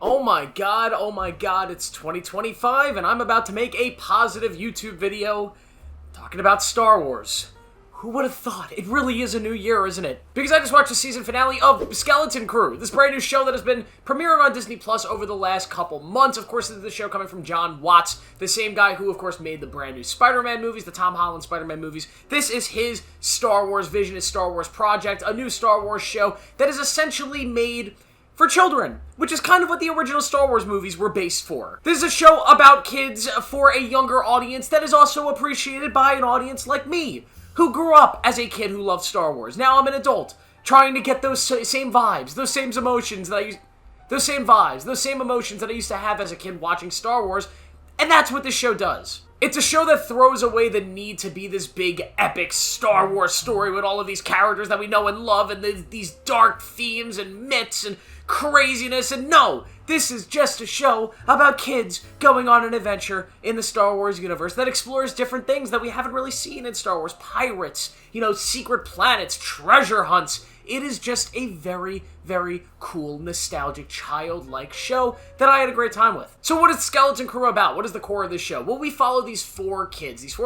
Oh my god, it's 2025 and I'm about to make a positive YouTube video talking about Star Wars. Who would have thought? It really is a new year, isn't it? Because I just watched the season finale of Skeleton Crew, this brand new show that has been premiering on Disney Plus over the last couple months. Of course, this is the show coming from Jon Watts, the same guy who, of course, made the brand new Spider-Man movies, the Tom Holland Spider-Man movies. This is his Star Wars vision, his Star Wars project, a new Star Wars show that is essentially made for children, which is kind of what the original Star Wars movies were based for. This is a show about kids for a younger audience that is also appreciated by an audience like me, who grew up as a kid who loved Star Wars. Now I'm an adult, trying to get those same vibes, those same emotions that I used to have as a kid watching Star Wars, and that's what this show does. It's a show that throws away the need to be this big, epic Star Wars story with all of these characters that we know and love, and these dark themes and myths and craziness, and no! This is just a show about kids going on an adventure in the Star Wars universe that explores different things that we haven't really seen in Star Wars. Pirates, secret planets, treasure hunts. It is just a very, very cool, nostalgic, childlike show that I had a great time with. So what is Skeleton Crew about? What is the core of this show? Well, we follow these four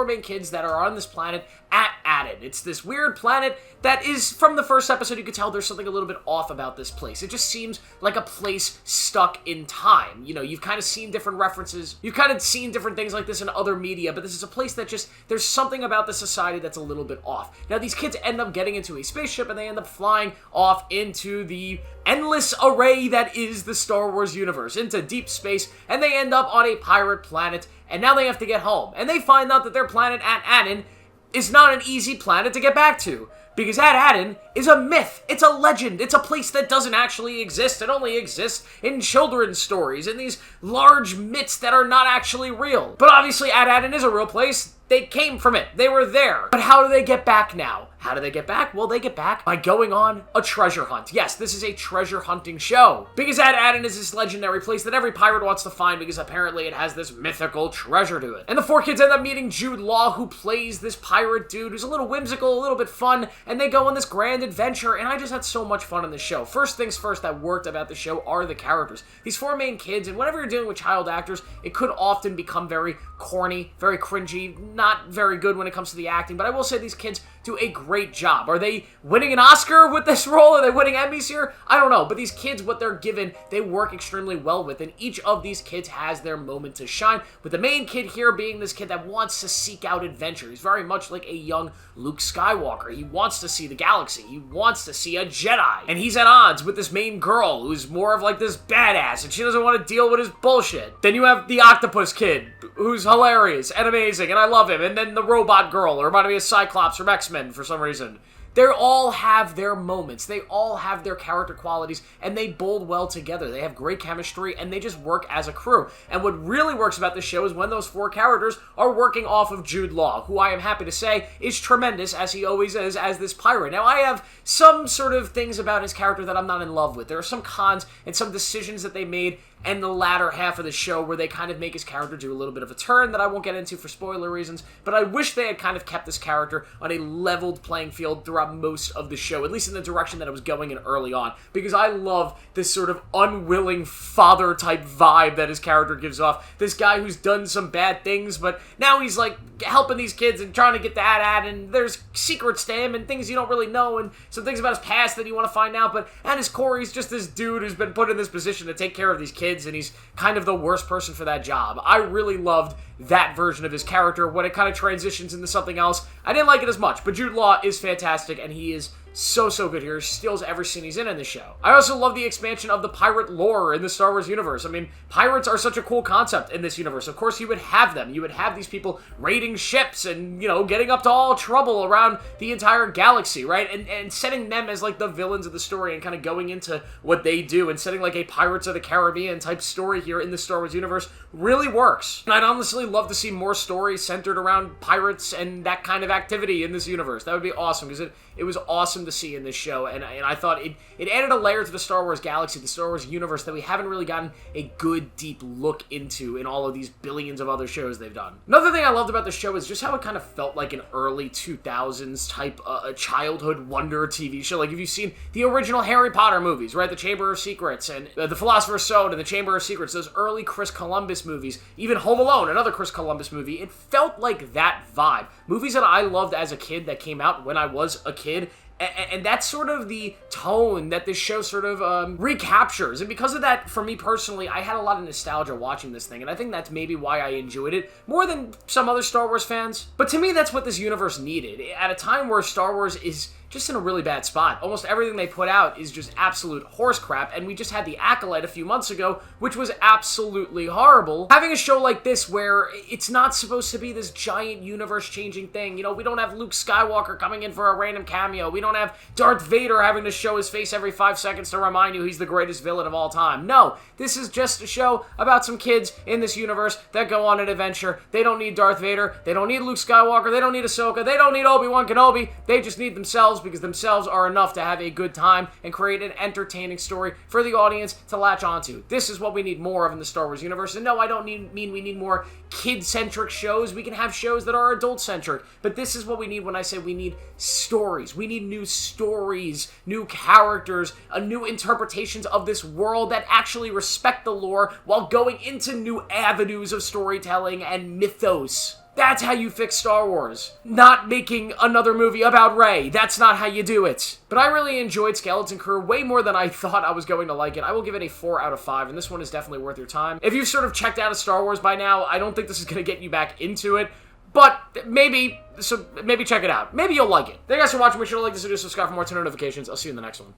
main kids that are on this planet at Aden. It's this weird planet that is, from the first episode, you could tell there's something a little bit off about this place. It just seems like a place stuck in time. You've kind of seen different references. You've kind of seen different things like this in other media, but this is a place that there's something about the society that's a little bit off. Now, these kids end up getting into a spaceship, and they end up flying off into the endless array that is the Star Wars universe, into deep space, and they end up on a pirate planet, and now they have to get home. And they find out that their planet at Aden is not an easy planet to get back to, because at Aden is a myth, it's a legend, it's a place that doesn't actually exist. It only exists in children's stories, in these large myths that are not actually real. But obviously at Aden is a real place. They came from it. They were there. But how do they get back now? How do they get back? Well, they get back by going on a treasure hunt. Yes, this is a treasure hunting show. Because at Aden is this legendary place that every pirate wants to find because apparently it has this mythical treasure to it. And the four kids end up meeting Jude Law, who plays this pirate dude who's a little whimsical, a little bit fun, and they go on this grand adventure, and I just had so much fun in the show. First things first that worked about the show are the characters. These four main kids, and whenever you're dealing with child actors, it could often become very corny, very cringy, not very good when it comes to the acting, but I will say these kids do a great job. Are they winning an Oscar with this role? Are they winning Emmys here? I don't know, but these kids, what they're given, they work extremely well with, and each of these kids has their moment to shine, with the main kid here being this kid that wants to seek out adventure. He's very much like a young Luke Skywalker. He wants to see the galaxy. He wants to see a Jedi, and he's at odds with this main girl who's more of like this badass, and she doesn't want to deal with his bullshit. Then you have the octopus kid, who's hilarious and amazing, and I love him, and then the robot girl, who reminded me of Cyclops from X-Men for some reason. They all have their moments. They all have their character qualities, and they bond well together. They have great chemistry, and they just work as a crew. And what really works about this show is when those four characters are working off of Jude Law, who I am happy to say is tremendous, as he always is, as this pirate. Now, I have some sort of things about his character that I'm not in love with. There are some cons and some decisions that they made and the latter half of the show where they kind of make his character do a little bit of a turn that I won't get into for spoiler reasons, but I wish they had kind of kept this character on a leveled playing field throughout most of the show, at least in the direction that it was going in early on, because I love this sort of unwilling father-type vibe that his character gives off. This guy who's done some bad things, but now he's like helping these kids and trying to get that at, and there's secrets to him and things you don't really know, and some things about his past that you want to find out, but at his core, he's just this dude who's been put in this position to take care of these kids, and he's kind of the worst person for that job. I really loved that version of his character. When it kind of transitions into something else, I didn't like it as much, but Jude Law is fantastic, and he is so good here. He steals every scene he's in the show. I also love the expansion of the pirate lore in the Star Wars universe. I mean, pirates are such a cool concept in this universe. Of course, you would have them. You would have these people raiding ships and, getting up to all trouble around the entire galaxy, right? And setting them as, like, the villains of the story and kind of going into what they do and setting, like, a Pirates of the Caribbean type story here in the Star Wars universe really works. And I'd honestly love to see more stories centered around pirates and that kind of activity in this universe. That would be awesome, because it was awesome awesome to see in this show, and I thought it added a layer to the Star Wars galaxy, the Star Wars universe, that we haven't really gotten a good, deep look into in all of these billions of other shows they've done. Another thing I loved about the show is just how it kind of felt like an early 2000s type childhood wonder TV show. Like, if you've seen the original Harry Potter movies, right? The Chamber of Secrets, and The Philosopher's Stone, and The Chamber of Secrets, those early Chris Columbus movies, even Home Alone, another Chris Columbus movie, it felt like that vibe. Movies that I loved as a kid that came out when I was a kid, and that's sort of the tone that this show sort of recaptures. And because of that, for me personally, I had a lot of nostalgia watching this thing, and I think that's maybe why I enjoyed it more than some other Star Wars fans. But to me, that's what this universe needed. At a time where Star Wars is just in a really bad spot. Almost everything they put out is just absolute horse crap, and we just had The Acolyte a few months ago, which was absolutely horrible. Having a show like this where it's not supposed to be this giant universe-changing thing, you know, we don't have Luke Skywalker coming in for a random cameo, we don't have Darth Vader having to show his face every 5 seconds to remind you he's the greatest villain of all time. No, this is just a show about some kids in this universe that go on an adventure. They don't need Darth Vader, they don't need Luke Skywalker, they don't need Ahsoka, they don't need Obi-Wan Kenobi, they just need themselves, because themselves are enough to have a good time and create an entertaining story for the audience to latch onto. This is what we need more of in the Star Wars universe. And no, I don't mean we need more kid-centric shows. We can have shows that are adult-centric. But this is what we need when I say we need stories. We need new stories, new characters, new interpretations of this world that actually respect the lore while going into new avenues of storytelling and mythos. That's how you fix Star Wars. Not making another movie about Rey. That's not how you do it. But I really enjoyed Skeleton Crew way more than I thought I was going to like it. I will give it a 4 out of 5, and this one is definitely worth your time. If you've sort of checked out of Star Wars by now, I don't think this is going to get you back into it. But maybe check it out. Maybe you'll like it. Thank you guys for watching. Make sure to like this video, subscribe for more notifications. I'll see you in the next one.